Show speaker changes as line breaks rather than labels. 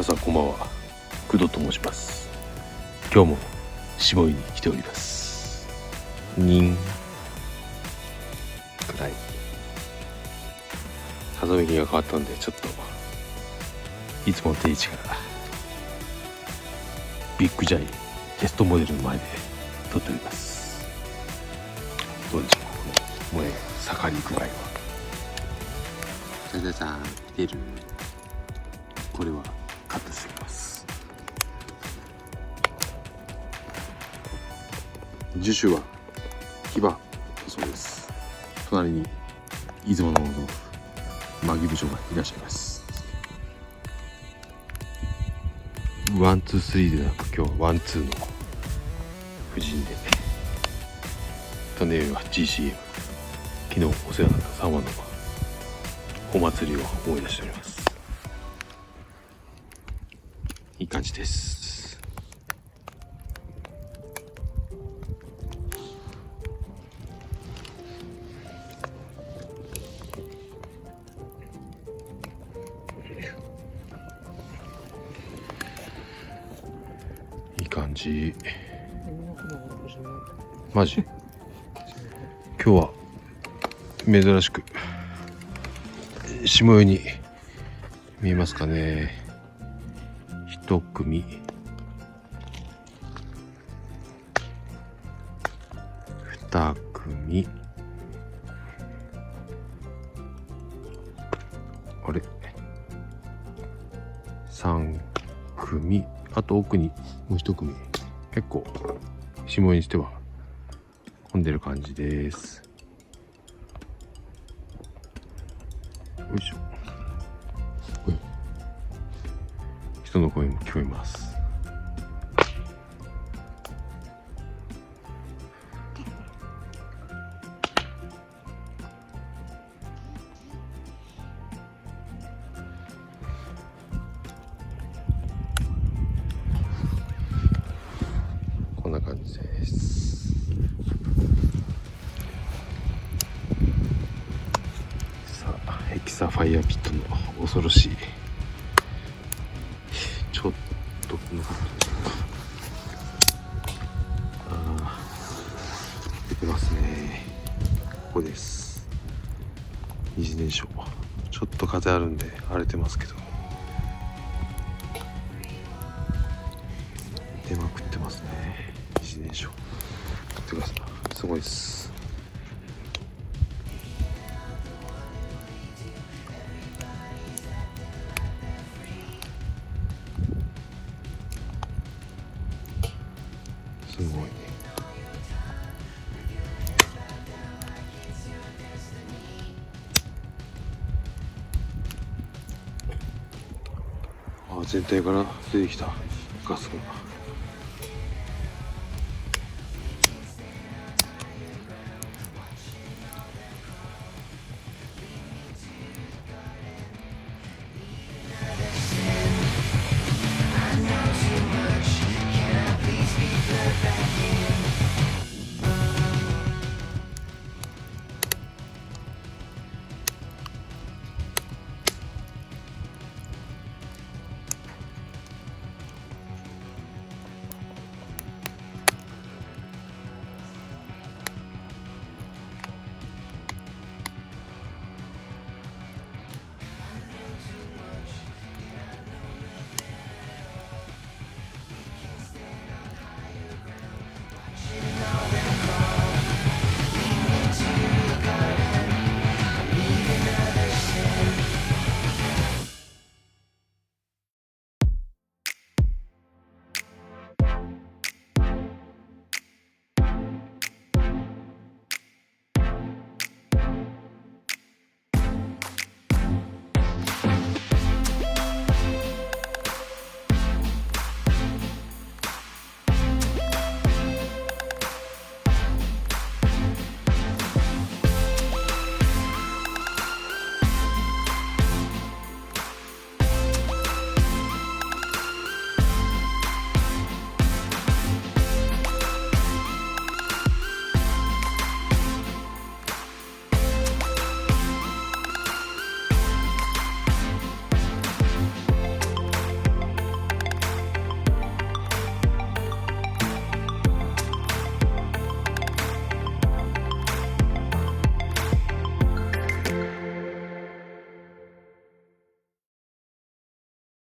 さんこんばんは、工藤と申します。今日も下湯に来ております。くらい風向きが変わったんで、ちょっといつもの定位置からビッグジャイテストモデルの前で撮っております。どうでしょう、もう盛り具合は。
ジャジャさん来てる。これはカットしてきます。樹種はヒバだそうです。隣に出雲のマギ部長がいらっしゃいます。
ワンツースリーでなく、今日はワンツーの布陣で、種は GCM、 昨日お世話になった3話のお祭りを思い出しております。いい感じです。いい感じ。マジ今日は珍しく下湯に見えますかね。一組二組、あれ三組、あと奥にもう一組。結構下湯にしては混んでる感じです。よいしょ。人の声も聞こえます。こんな感じです。さあ、ヘキサファイアピットの恐ろしい、ちょっとこんな感じでしょうか。出てますね。ここです。二次燃焼。ちょっと風あるんで荒れてますけど、出まくってますね。二次燃焼見てください、すごいです。すごい。全体から出てきたガスが